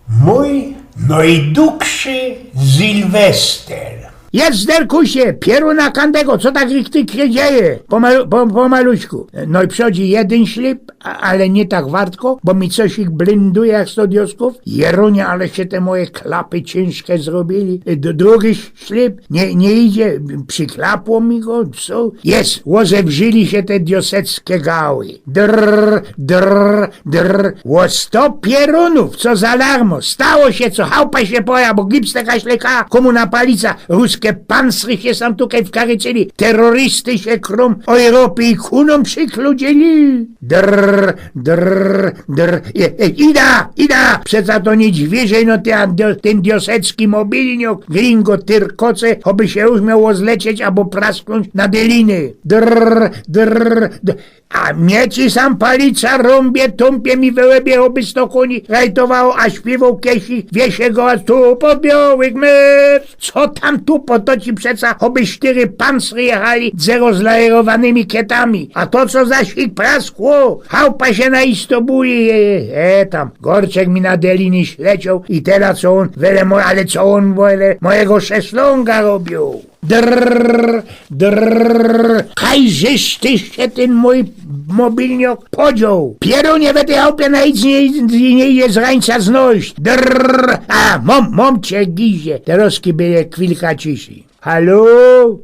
Mój najdłuższy Sylwester. Jest zderkusie, pieruna kandego, co tak się dzieje? Pomaluśku. No i przychodzi jeden ślip, ale nie tak wartko, bo mi coś ich blinduje jak 100 diosków. Jerunie, ale się te moje klapy ciężkie zrobili. Drugi ślip, nie idzie, przyklapło mi go, co? Jest, łozewrzyli się te dioseckie gały. Drrr. Ło 100 pierunów, co za larmo. Stało się co, chałpa się poja, bo gips taka śleka, komu palica, ruskie pansry się sam tutaj wkarycili, terrorysty się krom Europy i kunom przykludzili. Drrr. Ida, przeca to niedźwierzę, no ten diosecki mobilniok, gringo tyrkoce, oby się już miało zlecieć, albo prasknąć na deliny. Drrr. A mnie ci sam palica rąbie, tąpie mi wyłebie, oby 100 koni rajtowało, a śpiewał kiesi, wiesie go, a tu pod białych mecz. Co tam tu to ci przeca, oby 4 pansry jechali z rozlajerowanymi kietami, a to co za sik praskło, chałpa się na Istobuli, tam, Gorczek mi na deliny śleciał i teraz co on, ale co on, mojego szesląga robił. Drrr. Kajżeś ty się ten mój mobilniok podział. Pierunie we tej chałupie na nic nie idzie z rańca znosić. Drrr. A, mom cię gizie. Teraz byle chwilka ciszy. Halo?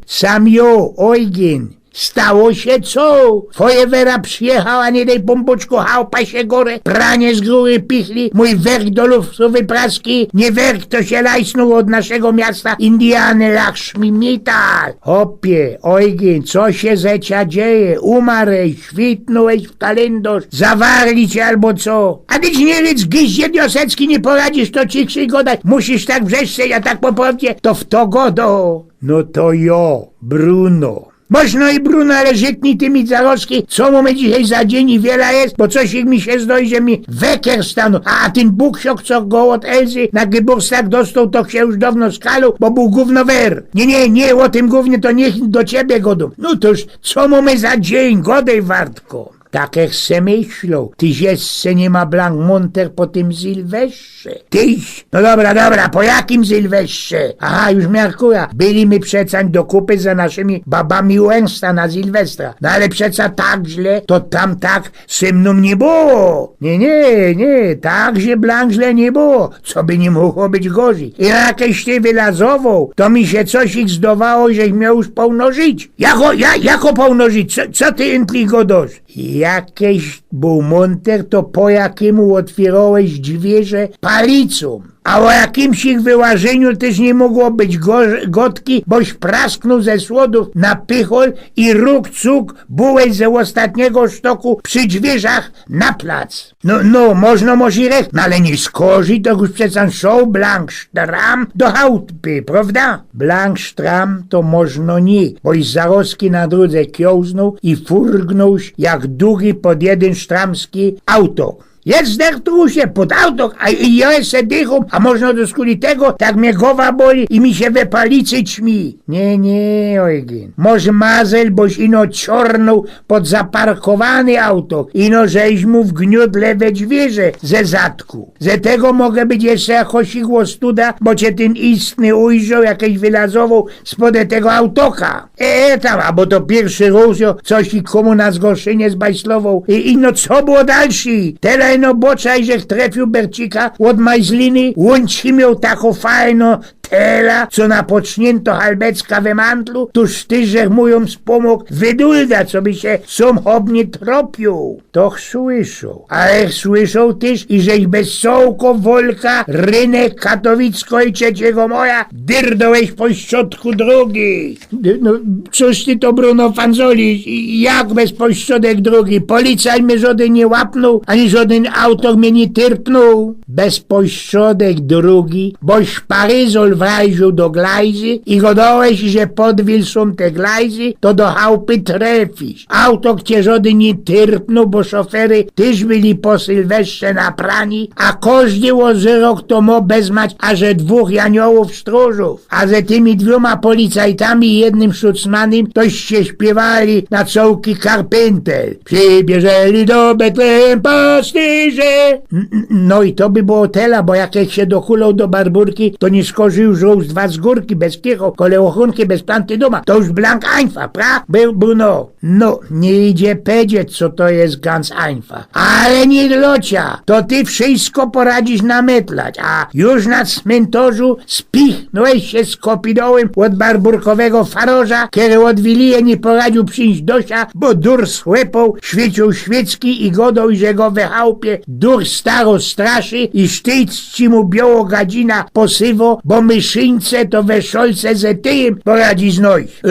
Sam jo, Eugen. Stało się co? Fojewera przyjechała, nie daj pompoczko, chałpa się gore, pranie z góry pichli, mój werk do luftowej praski, nie werk to się lajsnął od naszego miasta Indiany Lakshmi Mittal. Hopie, Eugen, co się zecia dzieje? Umarłeś, świtnąłeś w kalendarz, zawarli cię albo co? A tyś nie rydz, giździe diosecki, nie poradzisz, to ci krzyj godać, musisz tak wrzeszczeć, a tak poprawnie, to w to godo. No to jo, Bruno. Można i Bruno, ale rzeknij ty mi zarożki, co mamy dzisiaj za dzień i wiele jest, bo coś ich mi się zdoi, że mi weker stanął, a ten buksiok, co go od Elzy na Geburstag dostał, to się już dawno skalał, bo był gównower. Nie, o tym gównie to niech do ciebie godą. No toż, co mamy za dzień, godej Wartko. Tak jak se myślą, tyś jeszcze nie ma Blanc Monter po tym Sylwestrze. Tyś? No dobra, po jakim Sylwestrze? Aha, już miarkuja. Byli my przecań do kupy za naszymi babami Łęsta na Sylwestra. No ale przeca tak źle, to tam tak ze mną nie było. Nie, tak, że Blanc źle nie było. Co by nie mogło być gorzej. I jakieś ty wylazował, to mi się coś ich zdawało, żeś miał już pełno żyć. Jako pełno żyć? Co ty intli godosz? Jakieś był monter, to po jakiemu otwierałeś drzwierze palicą. A o jakimś ich wyłażeniu też nie mogło być gotki, boś prasknął ze słodów na pychol i róg cuk bułeś ze ostatniego sztoku przy drzwierzach na plac. No, można możirech, no ale nie skorzy, to już przecież show Blanc Stram do chałupy, prawda? Blanc Stram to można nie, boś zaroski na drodze kiełznął i furgnął jak długi pod jeden sztramski auto. Jest dertrusie pod auto, a ja se dycham, a można do skuli tego, tak mnie głowa boli i mi się we palicy ćmi. Nie, Eugen. Może mazel, boś ino ciornął pod zaparkowany auto, ino żeś mu wgniótł lewe dźwierze ze zadku. Ze tego mogę być jeszcze jakoś igło studa, bo cię ten istny ujrzał, jakieś wylazował spod tego autoka. Tam, a bo to pierwszy różo, coś i komu na zgorszynie zbajslował. I no co było dalszy? Tyle no boczaj, żech trefił Bercika od majzliny, łąci miał taką fajną tela, co napocznięto halbecka we mantlu, tuż ty, żech mu ją wspomógł wydulda, co by się somchobnie tropił. To słyszał, ale słyszał też i żeś bez sołko Wolka, rynek katowicko i 3 maja dyrdołeś po środku drogi. No, coś ty to Bruno fanzoli, jak bez pośrodek drogi? Policaj mnie żaden nie łapnął, ani żaden autor mnie nie tyrpnął. Bez pośrodek drogi, boś paryzol wrajził do glajzy i godałeś, że podwil są te glajzy, to do chałupy trafisz. Auto cię żody nie tyrpnął, bo szofery też byli po Sylwestrze na prani, a każdy łozyrok to mo bezmać, a że 2 janiołów stróżów, a ze tymi 2 policajtami i jednym szucmanem toście śpiewali na cołki Carpenter. Przybierzeli do Betlejem pasterze. No i to by było tela, bo jak się dokulał do Barburki, to nie skorzył żółł z 2 z górki, bez kiecho, koleochunki, bez planty doma. To już blank Einfa, pra? Był Bruno. No, nie idzie powiedzieć, co to jest ganz Einfa. Ale nie locia, to ty wszystko poradzisz nametlać, a już na cmentarzu spichnąłeś się z kopidołem od barburkowego faroża, kiedy od Wilije nie poradził przyjść dosia, bo dur schłepał, świecił świecki i godał, że go we chałupie dur staro straszy i sztyc ci mu biało gadzina posywo, bo myszyńce to we szolce ze tyjem poradzi znojść.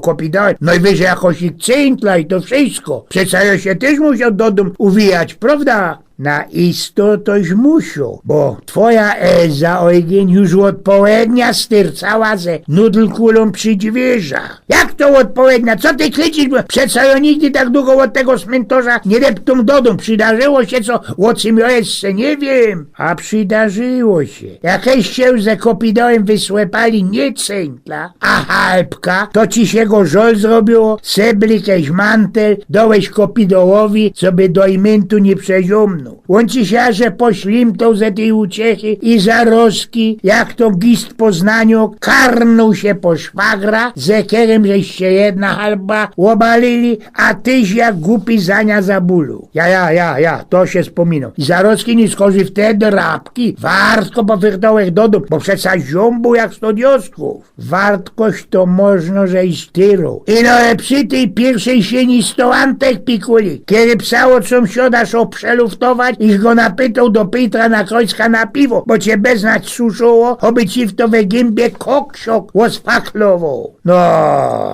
Kopidałem, no i wyżej jakoś ich cętla i to wszystko. Przecież ja się też musiał do domu uwijać, prawda? Na isto toś musiał, bo twoja Elza, Eugen, już od południa styrcała ze nudlkulą przy dźwieżach. Jak to od południa? Co ty klicisz? Przecież ja nigdy tak długo od tego cmentarza nie deptum do domu. Przydarzyło się co? O czym ja jeszcze nie wiem. A przydarzyło się. Jakieś się ze kopidołem wysłepali nie cętla, a halpka, to ci się go żol zrobiło, sebli keś mantel, dołeś kopidołowi, co by do imentu nie przeziumnął. On ci się, że poślimtał ze tej uciechy i zarozki, jak to gist Poznaniu, karnął się po szwagra, ze kerem żeś się jedna halba obalili, a tyś jak głupi zania za bólu. Ja, to się wspominał. I zarozki nie skorzy wtedy rabki, wartko powierdołek do domu, bo przecież ziom był jak 100 diosków. Wartkość to można, że i styru. I no przy tej pierwszej sieni 100 antek pikuli, kiedy psało sąsiadasz obszeluftować, iż go napytał do Petra na Krojska na piwo, bo cię beznać suszyło, oby ci w to we gębie koksiok łosfaklował. No,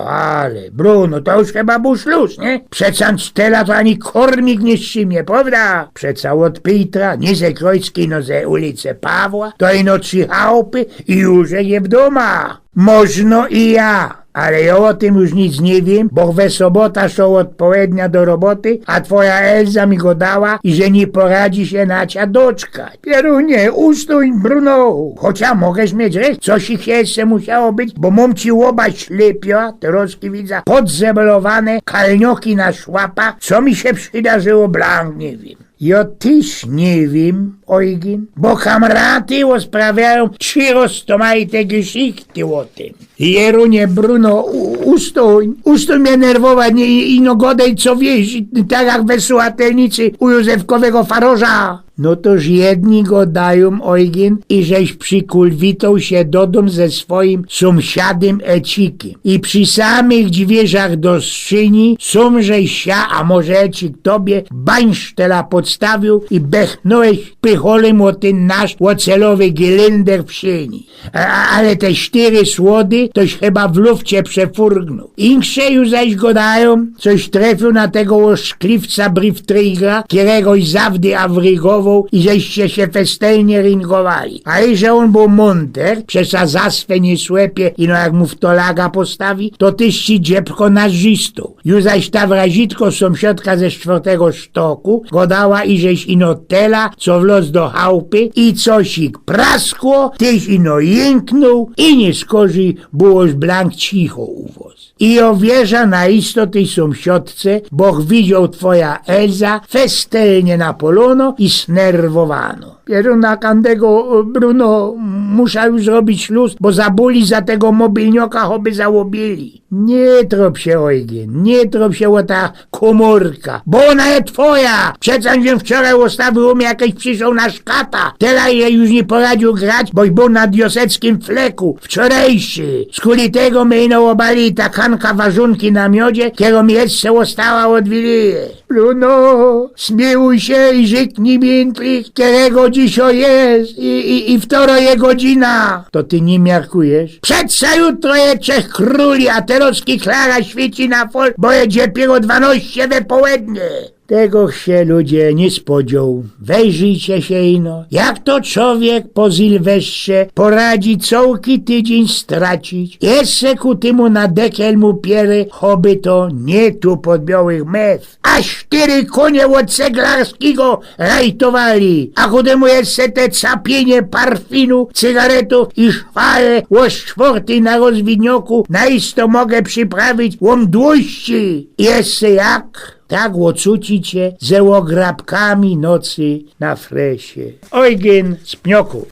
ale Bruno, to już chyba był szluz, nie? Przecań tela to ani kormik nie strzymie, prawda? Przeca od Petra, nie ze Krojskiej, no ze ulicy Pawła, to ino 3 chałupy i już je w doma. Można i ja. Ale ja o tym już nic nie wiem, bo we sobota szło od południa do roboty, a twoja Elza mi go dała i że nie poradzi się Nacia doczkać. Pierunie, ustój, Bruno, chociaż mogesz mieć recht, coś ich jeszcze musiało być, bo mam ci łoba ślepia, troszkę widza, podzeblowane, kalnioki na szłapa, co mi się przydarzyło, blank nie wiem. Ja też nie wiem, Eugen, bo kamraty osprawiają 3 roztomajte geschichte o tym. Jerunie, Bruno, ustój mnie nerwować i no godaj co wiesz, tak jak we Słuchatelnicy u Józefkowego faroża. No toż jedni go dają, Eugen, i żeś przykulwitał się do dom ze swoim sąsiadem Ecikiem. I przy samych dźwieżach do skrzyni żeś sia, a może Ecik tobie, bańsztela podstawił i bechnąłeś pycholem o ten nasz ocelowy gilender w sieni. Ale te 4 słody toś chyba w lufcie przefurgnął. Insze już zaś go dają, coś trafił na tego szklifca Brieftrigra, któregoś zawdy awrygował i żeście się festelnie ringowali. A i że on był monter, przesa zaswę nie słepie i no jak mu w to laga postawi, to tyś ci dziebko nazistą. Już zaś ta wrazitko sąsiadka ze 4 sztoku go dała i żeś ino tela, co w los do chałupy i cosik praskło, tyś ino jęknął i nie skorzy byłoż blank cicho u was. I owierza na istoty sąsiadce, boch widział twoja Elza festelnie napolono i snerwowano. Pieruna kandego, Bruno, muszę już zrobić śluz, bo zabuli za tego mobilnioka, choby załobili. Nie trop się, Eugen, nie trop się o ta komórka, bo ona jest twoja. Przecież wiem wczoraj ustawił mnie jakiś przyszł na szkata. Teraz jej już nie poradził grać, boś był na dioseckim fleku, wczorajszy. Z kuli tego mnie obali ta kanka warzunki na miodzie, którą jeszcze ostała od Wilije. Bruno, śmiłuj się i żyknij miętlich, którego dzisiaj jest i wtoro je godzina. To ty nie miarkujesz? Przedsa jutro je 3 króli, a teraz Klara świeci na fol, bo je dopiero 12 we południe. Tego się ludzie nie spodzieł. Wejrzyjcie się ino. Jak to człowiek po Sylwestrze poradzi całki tydzień stracić. Jeszcze ku temu na dekel mu piery, choby to nie tu pod białych mew. A 4 konie od ceglarskiego rajtowali. A ku temu jeszcze te capienie parfinu, cygaretów i szwale o 4 na rozwidnioku naisto mogę przyprawić łomdłości. Jeszcze jak? Tak ocucicie ze ograbkami nocy na fresie. Eugen z Pnioku.